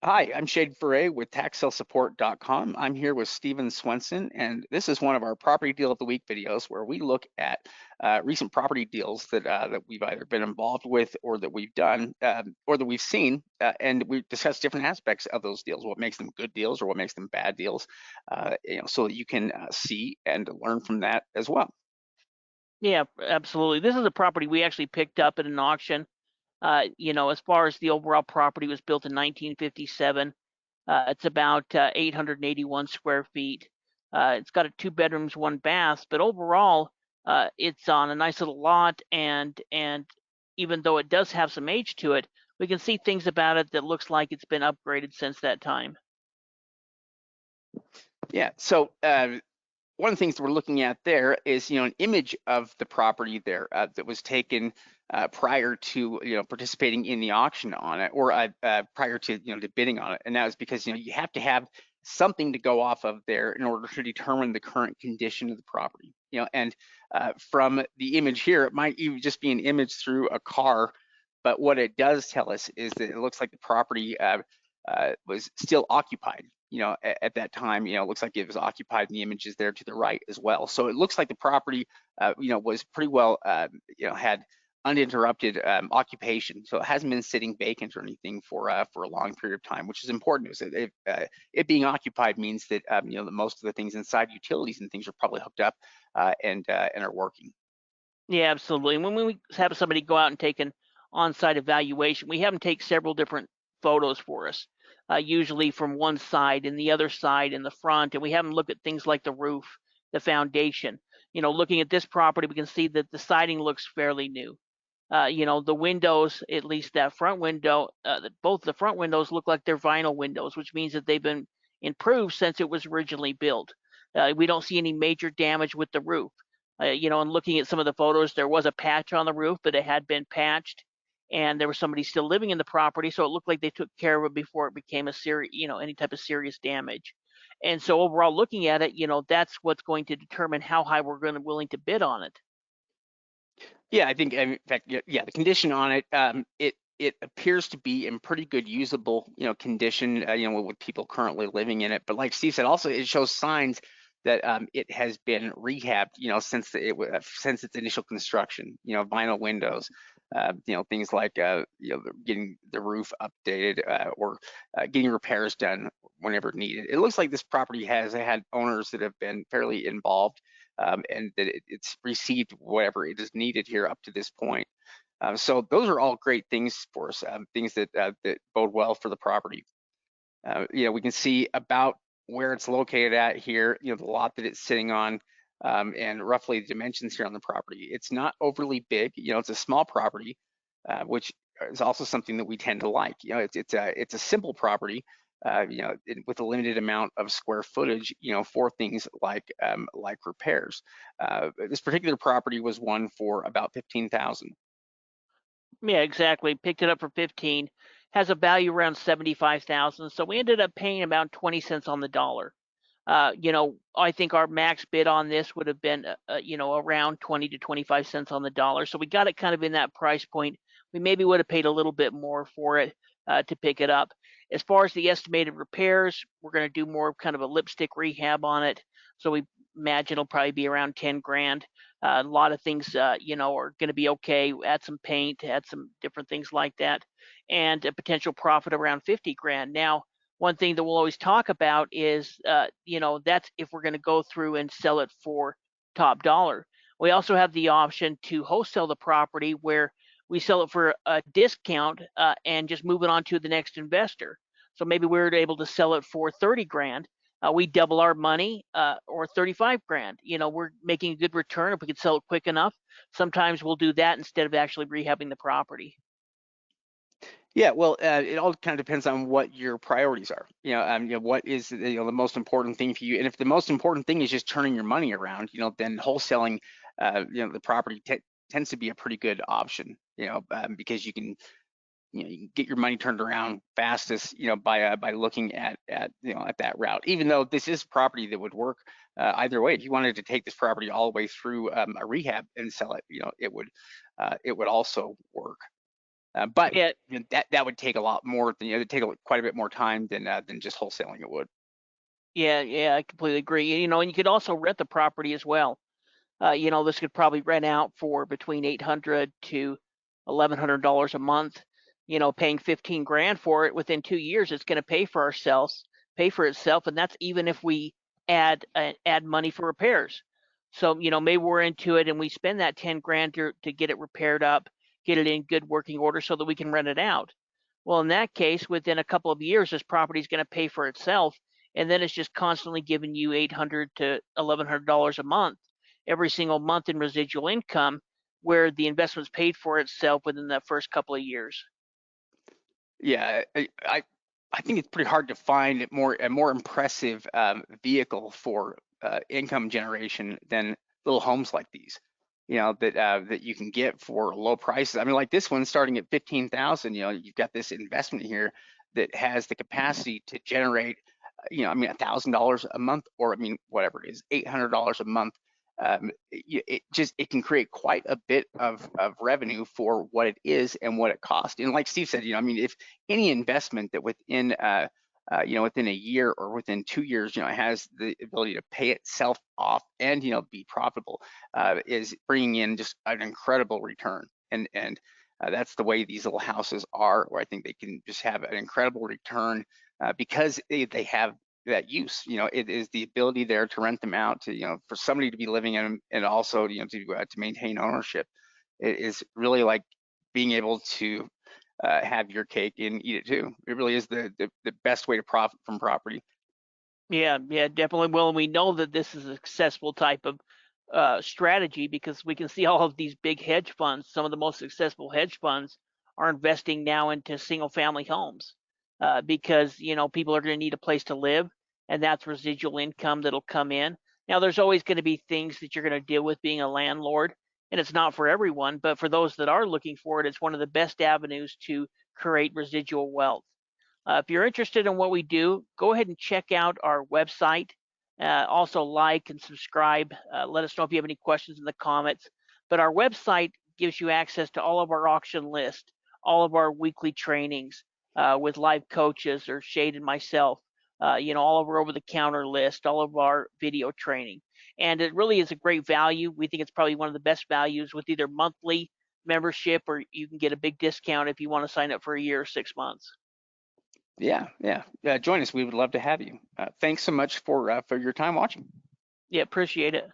Hi, I'm Shade Ferre with TaxSaleSupport.com. I'm here with Steven Swenson, and this is one of our Property Deal of the Week videos where we look at recent property deals that we've either been involved with or that we've done or that we've seen, and we discuss different aspects of those deals, what makes them good deals or what makes them bad deals, so that you can see and learn from that as well. Yeah, absolutely. This is a property we actually picked up at an auction. As far as the overall property was built in 1957. It's about 881 square feet. It's got a 2 bedrooms, 1 bath, but overall, it's on a nice little lot. And even though it does have some age to it, we can see things about it that looks like it's been upgraded since that time. Yeah, so one of the things that we're looking at there is, an image of the property there that was taken prior to, participating in the auction on it, or prior to, to bidding on it. And that was because, you have to have something to go off of there in order to determine the current condition of the property. And from the image here, it might even just be an image through a car, but what it does tell us is that it looks like the property was still occupied. At that time, it looks like it was occupied, and the image is there to the right as well. So it looks like the property, was pretty well, had uninterrupted occupation. So it hasn't been sitting vacant or anything for a long period of time, which is important. Is that it being occupied means that, that most of the things inside, utilities and things, are probably hooked up and are working. Yeah, absolutely. And when we have somebody go out and take an on-site evaluation, we have them take several different photos for us, usually from one side and the other side and the front, and we have them look at things like the roof, the foundation. Looking at this property, we can see that the siding looks fairly new. The windows, at least that front window, both the front windows look like they're vinyl windows, which means that they've been improved since it was originally built. We don't see any major damage with the roof. And looking at some of the photos, there was a patch on the roof, but it had been patched, and there was somebody still living in the property, so it looked like they took care of it before it became any type of serious damage. And so overall, looking at it, that's what's going to determine how high we're going to willing to bid on it. Yeah, I think, in fact, yeah, the condition on it, it appears to be in pretty good usable, condition, with people currently living in it. But like Steve said, also it shows signs that it has been rehabbed, since its initial construction. Vinyl windows, things like getting the roof updated, or getting repairs done whenever needed. It looks like this property has had owners that have been fairly involved, and that it's received whatever it is needed here up to this point. So those are all great things for us, things that bode well for the property. We can see about where it's located at here, the lot that it's sitting on, and roughly the dimensions here on the property. It's not overly big, it's a small property, which is also something that we tend to like. It's a simple property, with a limited amount of square footage, for things like repairs. This particular property was one for about 15,000. Yeah, exactly. Picked it up for 15. Has a value around 75,000. So we ended up paying about 20 cents on the dollar. I think our max bid on this would have been, around 20 to 25 cents on the dollar. So we got it kind of in that price point. We maybe would have paid a little bit more for it to pick it up. As far as the estimated repairs, we're going to do more kind of a lipstick rehab on it. So we imagine it'll probably be around 10 grand. A lot of things, are going to be okay. Add some paint, add some different things like that, and a potential profit around 50 grand. Now, one thing that we'll always talk about is, that's if we're going to go through and sell it for top dollar. We also have the option to wholesale the property where we sell it for a discount and just move it on to the next investor. So maybe we're able to sell it for 30 grand. We double our money, or 35 grand. We're making a good return if we could sell it quick enough. Sometimes we'll do that instead of actually rehabbing the property. Yeah, well, it all kind of depends on what your priorities are. What is the most important thing for you, and if the most important thing is just turning your money around, then wholesaling, the property tends to be a pretty good option. Because you can get your money turned around fastest, by looking at that route. Even though this is property that would work either way. If you wanted to take this property all the way through a rehab and sell it, it would also work. But Yeah, that would take a lot more, it'd take quite a bit more time than just wholesaling it would. yeah, I completely agree. And you could also rent the property as well. This could probably rent out for between $800 to $1,100 a month. Paying 15 grand for it within 2 years, it's going to pay for itself, and that's even if we add money for repairs. So maybe we're into it and we spend that 10 grand to get it repaired up, get it in good working order so that we can rent it out. Well, in that case, within a couple of years, this property is going to pay for itself, and then it's just constantly giving you $800 to $1,100 a month every single month in residual income, where the investment's paid for itself within that first couple of years. Yeah, I think it's pretty hard to find a more impressive vehicle for income generation than little homes like these. That you can get for low prices. I mean, like this one starting at 15,000. You've got this investment here that has the capacity to generate, I mean, $1,000 a month, or I mean, whatever it is, $800 a month. It can create quite a bit of revenue for what it is and what it costs. And like Steve said, I mean, if any investment that within a year or within 2 years, has the ability to pay itself off and be profitable, is bringing in just an incredible return. And that's the way these little houses are, where I think they can just have an incredible return because they have that use. It is the ability there to rent them out to, for somebody to be living in them, and also, to maintain ownership. It is really like being able to have your cake and eat it too. It really is the best way to profit from property. Yeah, definitely. Well, and we know that this is a successful type of strategy because we can see all of these big hedge funds. Some of the most successful hedge funds are investing now into single family homes because people are going to need a place to live, and that's residual income that'll come in. Now, there's always going to be things that you're going to deal with being a landlord, and it's not for everyone, but for those that are looking for it, it's one of the best avenues to create residual wealth. If you're interested in what we do, go ahead and check out our website. Also, like and subscribe. Let us know if you have any questions in the comments. But our website gives you access to all of our auction list, all of our weekly trainings with live coaches or Shade and myself. All of our over-the-counter list, all of our video training. And it really is a great value. We think it's probably one of the best values with either monthly membership, or you can get a big discount if you want to sign up for a year or 6 months. Yeah. Join us. We would love to have you. Thanks so much for your time watching. Yeah, appreciate it.